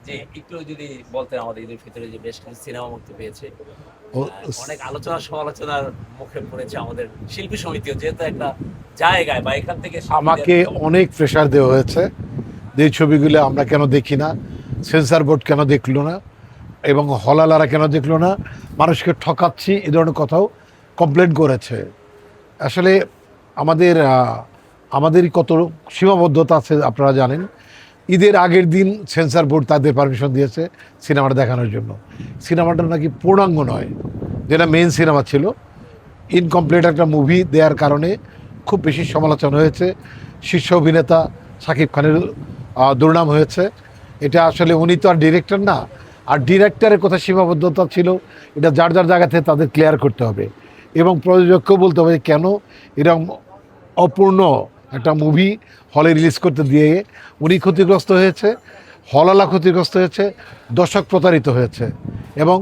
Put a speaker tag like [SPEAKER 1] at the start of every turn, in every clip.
[SPEAKER 1] যে একটু যদি বলতেন আমাদের ঈদের ভিতরে যে বেশ কিছু সিনেমা মুক্তি পেয়েছে,
[SPEAKER 2] ও,
[SPEAKER 1] অনেক আলোচনা সমালোচনার মুখে পড়েছে আমাদের শিল্পী সমিতিও, যেহেতু একটা জায়গায় বা এখান থেকে শিল্পীদের।
[SPEAKER 2] আমাকে অনেক প্রেশার দেওয়া হয়েছে যে এই ছবিগুলো আমরা কেন দেখি না, সেন্সর বোর্ড কেন দেখলো না, এবং হলালারা কেন দেখলো না, মানুষকে ঠকাচ্ছি, এ ধরনের কথাও কমপ্লেন করেছে। আসলে আমাদের আমাদেরই কত সীমাবদ্ধতা আছে আপনারা জানেন। ঈদের আগের দিন সেন্সর বোর্ড তাদের পারমিশন দিয়েছে সিনেমাটা দেখানোর জন্য। সিনেমাটা নাকি পূর্ণাঙ্গ নয়, যেটা মেন সিনেমা ছিল। ইনকমপ্লিট একটা মুভি দেওয়ার কারণে খুব বেশি সমালোচনা হয়েছে। শীর্ষ অভিনেতা শাকিব খানের দুর্নাম হয়েছে। এটা আসলে উনি তো আর ডিরেক্টর না, আর ডিরেক্টরের কোথায় সীমাবদ্ধতা ছিল এটা যার যার জায়গা থেকে তাদের ক্লিয়ার করতে হবে, এবং প্রযোজককেও বলতে হবে কেন এরকম অপূর্ণ একটা মুভি হলে রিলিজ করতে দিয়ে উনি ক্ষতিগ্রস্ত হয়েছে, হলালা ক্ষতিগ্রস্ত হয়েছে, দর্শক প্রতারিত হয়েছে, এবং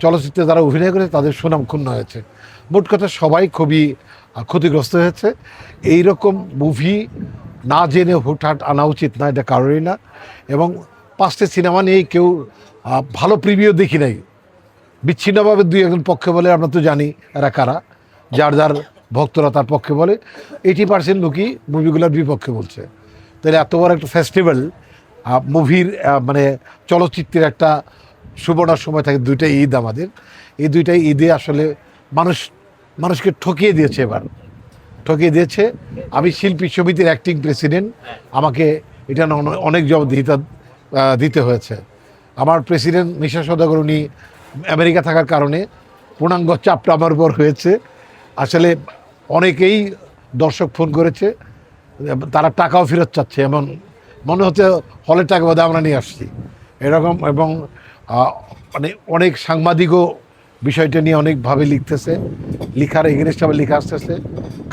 [SPEAKER 2] চলচ্চিত্রে যারা অভিনয় করেছে তাদের সুনাম ক্ষুণ্ণ হয়েছে। মোট কথা সবাই খুবই ক্ষতিগ্রস্ত হয়েছে। এই রকম মুভি না জেনে হুটহাট আনা উচিত না, এটা কারোরই না। এবং 5টে সিনেমা নিয়েই কেউ ভালো প্রিভিউ দেখি নাই। বিচ্ছিন্নভাবে দুই একজন পক্ষে বলে, আমরা তো জানি এরা কারা, যার যার ভক্তরা তার পক্ষে বলে। 80% লোকই মুভিগুলোর বিপক্ষে বলছে। তাহলে এত বড় একটা ফেস্টিভ্যাল, মুভির মানে চলচ্চিত্রের একটা সুবর্ণ সময় থাকে, দুইটা ঈদ আমাদের, এই দুইটা ঈদে আসলে মানুষকে ঠকিয়ে দিয়েছে। এবার ঠকিয়ে দিয়েছে। আমি শিল্পী সমিতির অ্যাক্টিং প্রেসিডেন্ট, আমাকে এটা অনেক জবাবদিহিতা দিতে হয়েছে। আমার প্রেসিডেন্ট মিশা সওদাগর, উনি আমেরিকা থাকার কারণে পূর্ণাঙ্গ চাপটা আমার উপর হয়েছে। আসলে অনেকেই দর্শক ফোন করেছে, তারা টাকাও ফেরত চাচ্ছে, এমন মনে হচ্ছে হলের টাকা বোধহয় আমরা নিয়ে আসছি এরকম। এবং মানে অনেক সাংবাদিকও বিষয়টা নিয়ে অনেকভাবে লিখতেছে, লিখার এগেনস্ট আবার লিখা আসতেছে,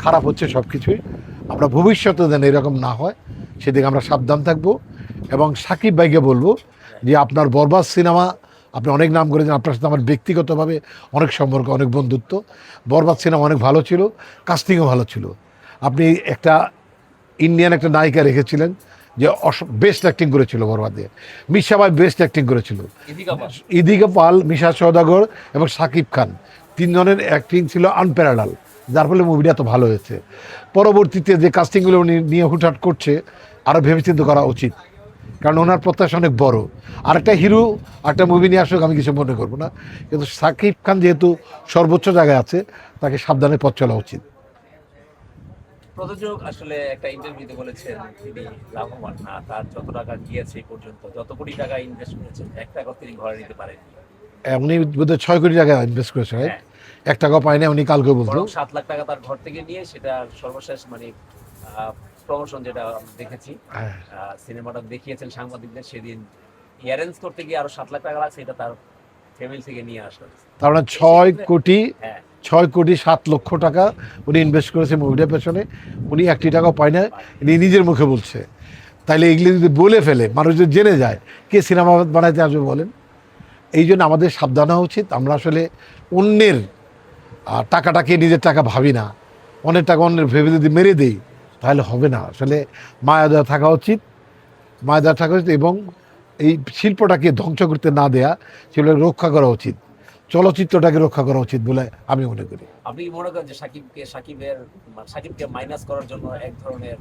[SPEAKER 2] খারাপ হচ্ছে সব কিছুই। আমরা ভবিষ্যতে যেন এরকম না হয় সেদিকে আমরা সাবধান থাকবো। এবং সাকিব ভাইকে বলবো যে আপনার বরবাদ সিনেমা আপনি অনেক নাম করেছেন, আপনার সাথে আমার ব্যক্তিগতভাবে অনেক সম্পর্ক, অনেক বন্ধুত্ব। বরবাদ সিনেমা অনেক ভালো ছিল, কাস্টিংও ভালো ছিল। আপনি একটা ইন্ডিয়ান একটা নায়িকা রেখেছিলেন যে বেস্ট অ্যাক্টিং করেছিল বরবাদে। মিশা ভাই বেস্ট অ্যাক্টিং করেছিল। ইদিকা পাল, মিশা সওদাগর এবং সাকিব খান, তিনজনের অ্যাক্টিং ছিল আনপ্যারালাল, যার ফলে মুভিটা এত ভালো হয়েছে। পরবর্তীতে যে কাস্টিংগুলো উনি নিয়ে হুটহাট করছে, আরও ভেবেচিন্তে করা উচিত, কারণ ওনার প্রত্যাশা অনেক বড়। আরেকটা হিরো একটা মুভি নিয়ে আসুক, আমি কিছু মনে করবো না, কিন্তু সাকিব খান যেহেতু সর্বোচ্চ জায়গায় আছে, তাকে সাবধানে পথ চলা উচিত।
[SPEAKER 1] প্রযোজক আসলে একটা ইন্টারভিউতে বলেছেন তিনি লাভবান না, তার যত টাকা গিয়েছে এই পর্যন্ত, যত কোটি টাকা ইনভেস্ট করেছেন, 1 টাকা তিনি ঘরে নিতে পারেন।
[SPEAKER 2] উনি বোধহয় 6 কোটি টাকা ইনভেস্ট করেছে, রাইট?
[SPEAKER 1] হ্যাঁ,
[SPEAKER 2] 1 টাকাও পায় না, উনি কালকে বলতো।
[SPEAKER 1] বরং 7 লাখ টাকা তার ঘর থেকে নিয়ে সেটা সর্বশেষ মানে প্রমোশন যেটা আমরা দেখেছি,
[SPEAKER 2] হ্যাঁ,
[SPEAKER 1] সিনেমাটা দেখিয়েছেন সাংবাদিকদের সেদিন, অ্যারেঞ্জ করতে গিয়ে আরো 7 লাখ টাকা লাগছে, এটা তার ফ্যামিলি থেকে নিয়ে আসা হয়েছে।
[SPEAKER 2] তার মানে
[SPEAKER 1] এই
[SPEAKER 2] 6
[SPEAKER 1] সেক্ষেত্রে
[SPEAKER 2] কোটি
[SPEAKER 1] হ্যাঁ
[SPEAKER 2] 6 কোটি 7 লক্ষ টাকা উনি ইনভেস্ট করেছে মুভিটার পেছনে, উনি 1টি টাকাও পায় না, উনি নিজের মুখে বলছে। তাইলে এগুলি যদি বলে ফেলে, মানুষ যদি জেনে যায়, কে সিনেমা বানাইতে আসবে বলেন? এই জন্য আমাদের সাবধান হওয়া উচিত। আমরা আসলে অন্যের টাকাটাকে নিজের টাকা ভাবি না। অন্যের টাকা অন্যের ভেবে যদি মেরে দেই, তাহলে হবে না। আসলে মায়া দেওয়া থাকা উচিত, মায়া দেওয়া থাকা উচিত, এবং এই শিল্পটাকে ধ্বংস করতে না দেয়া, সেগুলো রক্ষা করা উচিত, চলচ্চিত্রটাকে রক্ষা করা উচিত বলে আমি মনে করি।
[SPEAKER 1] আপনি কি মনে করেন যে সাকিবকে মাইনাস করার জন্য এক ধরনের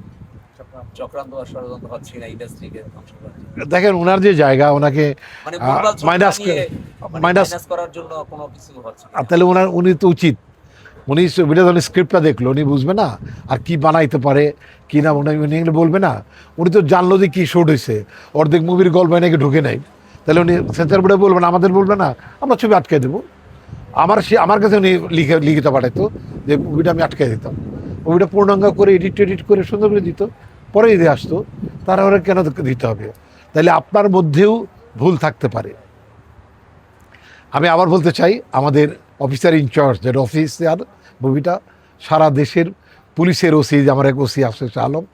[SPEAKER 1] চক্রান্ত বা ষড়যন্ত্র হচ্ছে না ইন্ডাস্ট্রিকে ধ্বংস করার জন্য?
[SPEAKER 2] দেখেন ওনার যে জায়গা, ওনাকে
[SPEAKER 1] মানে ভুলভাল ছবি
[SPEAKER 2] মাইনাস
[SPEAKER 1] বানিয়ে মানে
[SPEAKER 2] মাইনাস,
[SPEAKER 1] মাইনাস করার জন্য কোনো কিছু হচ্ছে না।
[SPEAKER 2] তাহলে উনি তো উচিত, উনি ছবিটা যখন স্ক্রিপ্টটা দেখলো উনি বুঝবে না আর কি বানাইতে পারে কি না, উনি এগুলো বলবে না। উনি তো জানলো যে কী শুট হয়েছে, অর্ধেক মুভির গল্প নাকি ঢুকে নাই, তাহলে উনি সেন্সার বোর্ডে বলবে না, আমাদের বলবে না, আমরা ছবি আটকে দেবো। আমার কাছে উনি লিখিত পাঠাইতো যে মুভিটা আমি আটকে দিতাম, মুভিটা পূর্ণাঙ্গ করে এডিট করে সুন্দর করে দিত, পরে ঈদে আসতো। তারা ওরা কেন দিতে হবে? তাহলে আপনার মধ্যেও ভুল থাকতে পারে। আমি আবার বলতে চাই, আমাদের অফিসার ইনচার্জ, যেটা অফিসার মুভিটা সারা দেশের পুলিশের ওসি, আমার এক ওসি আফসার আলম,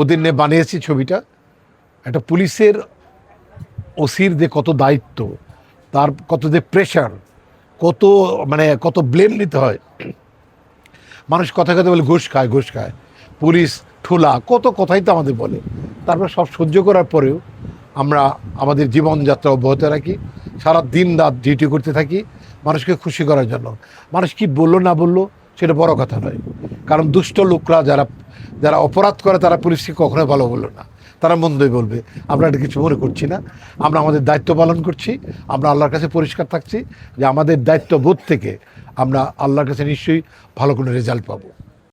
[SPEAKER 2] ওদের নিয়ে বানিয়েছি ছবিটা। একটা পুলিশের ওসির যে কত দায়িত্ব, তার কত যে প্রেশার, কত মানে কত ব্লেম নিতে হয়। মানুষ কথা কথা বলে ঘুষ খায়, পুলিশ ঠোলা, কত কথাই তো আমাদের বলে। তারপর সব সহ্য করার পরেও আমরা আমাদের জীবনযাত্রা অব্যাহত রাখি, সারা দিন রাত ডিউটি করতে থাকি মানুষকে খুশি করার জন্য। মানুষ কি বললো না বললো সেটা বড় কথা নয়, কারণ দুষ্ট লোকরা যারা যারা অপরাধ করে তারা পুলিশকে কখনোই ভালো বললো না, তারা মন্দই বলবে। আমরা এটা কিছু মনে করছি না, আমরা আমাদের দায়িত্ব পালন করছি। আমরা আল্লাহর কাছে পরিষ্কার থাকছি যে আমাদের দায়িত্ববোধ থেকে আমরা আল্লাহর কাছে নিশ্চয়ই ভালো কোনো রেজাল্ট পাবো।